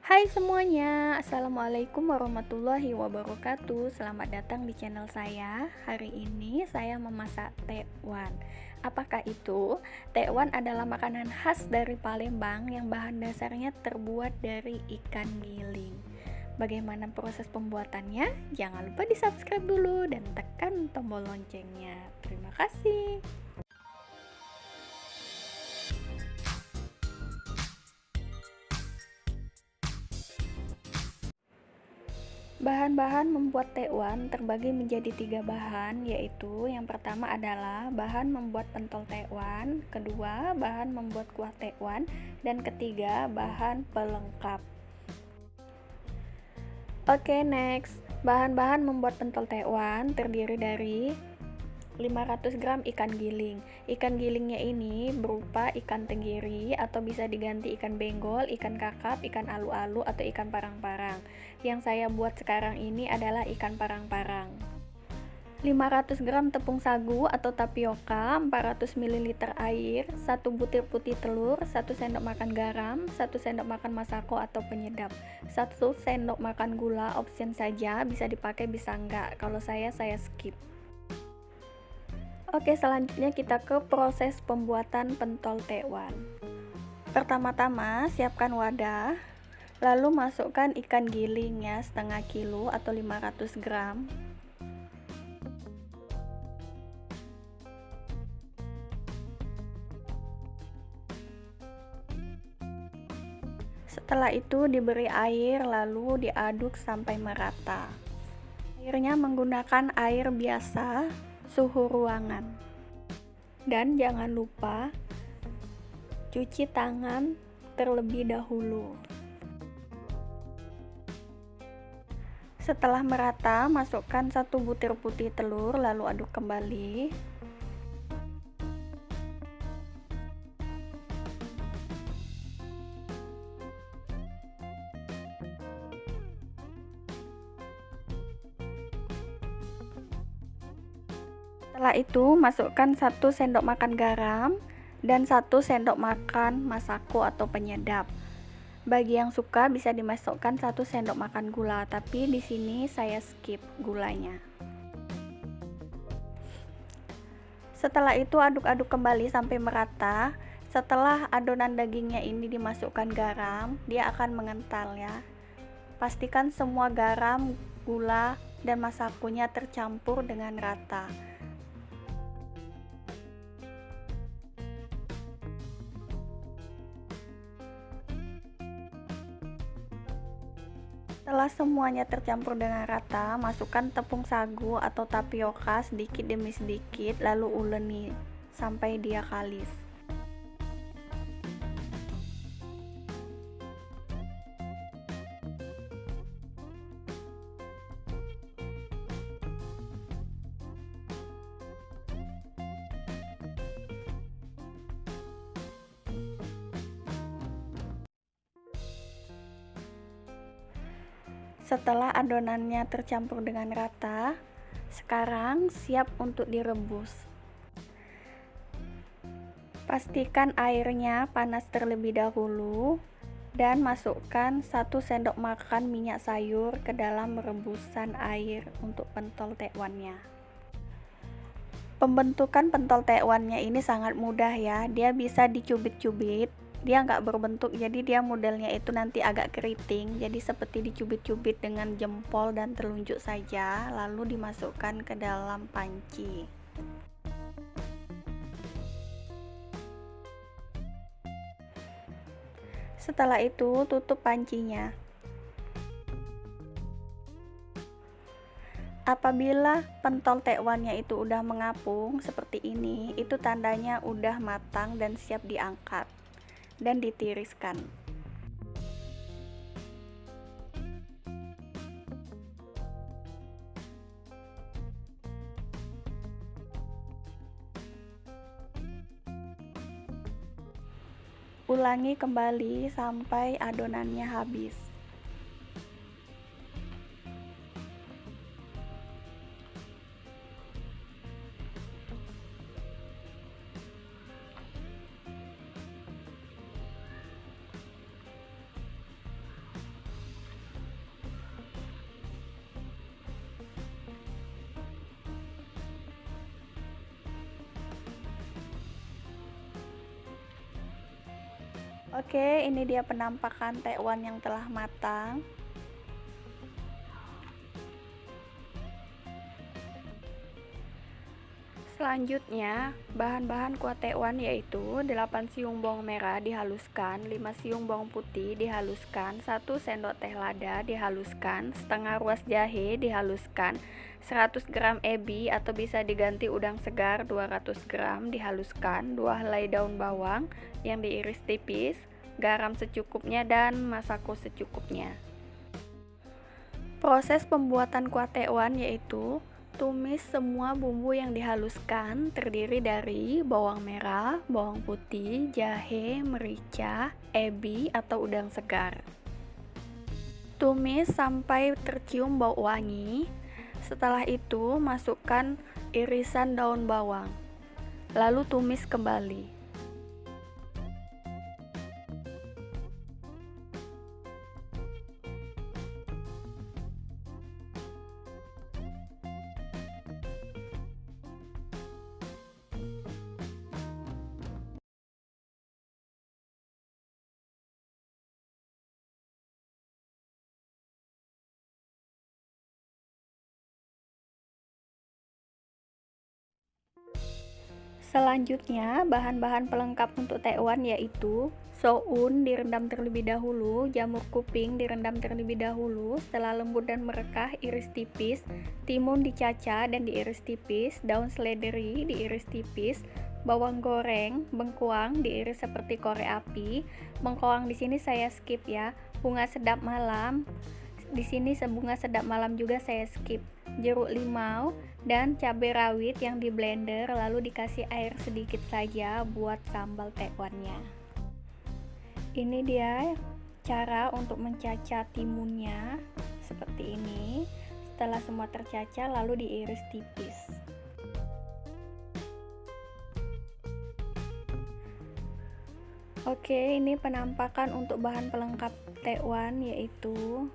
Hai semuanya, Assalamualaikum warahmatullahi wabarakatuh. Selamat datang di channel saya. Hari ini saya memasak tekwan. Apakah itu? Tekwan adalah makanan khas dari Palembang yang bahan dasarnya terbuat dari ikan giling. Bagaimana proses pembuatannya? Jangan lupa di subscribe dulu dan tekan tombol loncengnya. Terima kasih. Bahan-bahan membuat tekwan terbagi menjadi 3 bahan, yaitu yang pertama adalah bahan membuat pentol tekwan, kedua bahan membuat kuah tekwan, dan ketiga bahan pelengkap. Oke, next. Bahan-bahan membuat pentol tekwan terdiri dari 500 gram ikan giling. Ikan gilingnya ini berupa ikan tenggiri atau bisa diganti ikan benggol, ikan kakap, ikan alu-alu, atau ikan parang-parang. Yang saya buat sekarang ini adalah ikan parang-parang. 500 gram tepung sagu atau tapioka, 400 ml air, 1 butir putih telur, 1 sendok makan garam, 1 sendok makan masako atau penyedap, 1 sendok makan gula, option saja, bisa dipakai bisa enggak. Kalau saya skip. Oke, selanjutnya kita ke proses pembuatan pentol tekwan. Pertama-tama siapkan wadah, lalu masukkan ikan gilingnya setengah kilo atau 500 gram. Setelah itu diberi air lalu diaduk sampai merata. Airnya menggunakan air biasa suhu ruangan. Dan jangan lupa cuci tangan terlebih dahulu. Setelah merata, masukkan 1 butir putih telur lalu aduk kembali. Setelah itu masukkan 1 sendok makan garam dan 1 sendok makan masako atau penyedap. Bagi yang suka bisa dimasukkan 1 sendok makan gula, tapi di sini saya skip gulanya. Setelah itu aduk-aduk kembali sampai merata. Setelah adonan dagingnya ini dimasukkan garam, dia akan mengental ya. Pastikan semua garam, gula, dan masakonya tercampur dengan rata. Setelah semuanya tercampur dengan rata, masukkan tepung sagu atau tapioka sedikit demi sedikit, lalu uleni sampai dia kalis. Setelah adonannya tercampur dengan rata, sekarang siap untuk direbus. Pastikan airnya panas terlebih dahulu dan masukkan 1 sendok makan minyak sayur ke dalam rebusan air untuk pentol tekwannya. Pembentukan pentol tekwannya ini sangat mudah ya, dia bisa dicubit-cubit. Dia nggak berbentuk, jadi dia modelnya itu nanti agak keriting, jadi seperti dicubit-cubit dengan jempol dan telunjuk saja, lalu dimasukkan ke dalam panci. Setelah itu tutup pancinya. Apabila pentol tekwannya itu udah mengapung seperti ini, itu tandanya udah matang dan siap diangkat dan ditiriskan. Ulangi kembali sampai adonannya habis. Oke, ini dia penampakan tekwan yang telah matang. Selanjutnya, bahan-bahan kuah tekwan yaitu 8 siung bawang merah dihaluskan, 5 siung bawang putih dihaluskan, 1 sendok teh lada dihaluskan, setengah ruas jahe dihaluskan, 100 gram ebi atau bisa diganti udang segar 200 gram dihaluskan, 2 helai daun bawang yang diiris tipis, garam secukupnya dan masako secukupnya. Proses pembuatan kuah tekwan yaitu tumis semua bumbu yang dihaluskan, terdiri dari bawang merah, bawang putih, jahe, merica, ebi atau udang segar. Tumis sampai tercium bau wangi. Setelah itu masukkan irisan daun bawang. Lalu tumis kembali. Selanjutnya, bahan-bahan pelengkap untuk tekwan yaitu soun direndam terlebih dahulu, jamur kuping direndam terlebih dahulu, setelah lembut dan merekah iris tipis, timun dicaca dan diiris tipis, daun seledri diiris tipis, bawang goreng, bengkoang diiris seperti korek api. Bengkoang di sini saya skip ya. Bunga sedap malam. Di sini bunga sedap malam juga saya skip. Jeruk limau dan cabai rawit yang di blender lalu dikasih air sedikit saja buat sambal tekwannya. Ini dia cara untuk mencacah timunnya seperti ini. Setelah semua tercacah lalu diiris tipis. Oke, ini penampakan untuk bahan pelengkap tekwan yaitu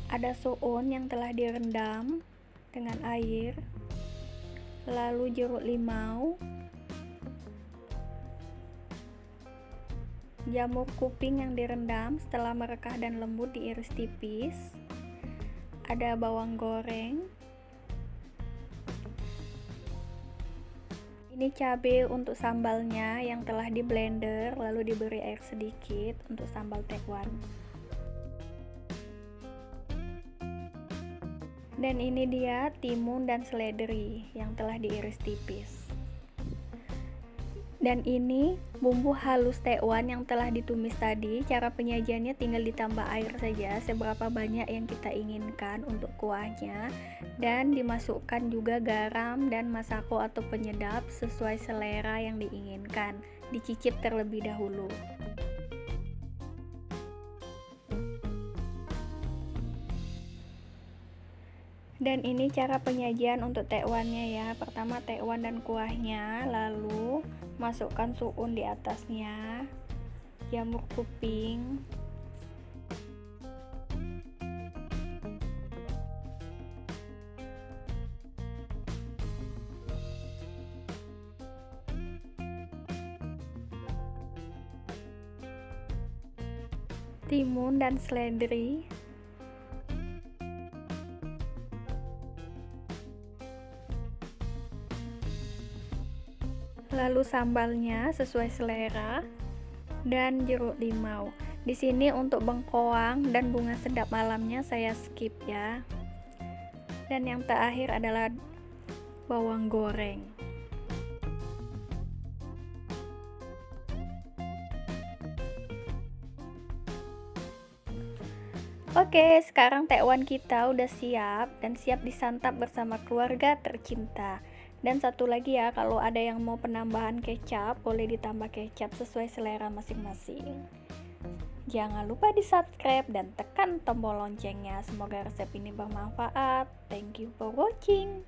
ada soun yang telah direndam dengan air, lalu jeruk limau, jamur kuping yang direndam setelah merekah dan lembut diiris tipis, ada bawang goreng, ini cabai untuk sambalnya yang telah di blender lalu diberi air sedikit untuk sambal tekwan. Dan ini dia timun dan seledri yang telah diiris tipis. Dan ini bumbu halus tekwan yang telah ditumis tadi. Cara penyajiannya tinggal ditambah air saja seberapa banyak yang kita inginkan untuk kuahnya, dan dimasukkan juga garam dan masako atau penyedap sesuai selera yang diinginkan. Dicicip terlebih dahulu. Dan ini cara penyajian untuk tekwannya ya. Pertama tekwan dan kuahnya, lalu masukkan suun di atasnya, jamur kuping, timun dan seledri, lalu sambalnya sesuai selera, dan jeruk limau. Di sini untuk bengkoang dan bunga sedap malamnya saya skip ya. Dan yang terakhir adalah bawang goreng. Oke, sekarang tekwan kita udah siap dan siap disantap bersama keluarga tercinta. Dan satu lagi ya, kalau ada yang mau penambahan kecap, boleh ditambah kecap sesuai selera masing-masing. Jangan lupa di subscribe dan tekan tombol loncengnya. Semoga resep ini bermanfaat. Thank you for watching.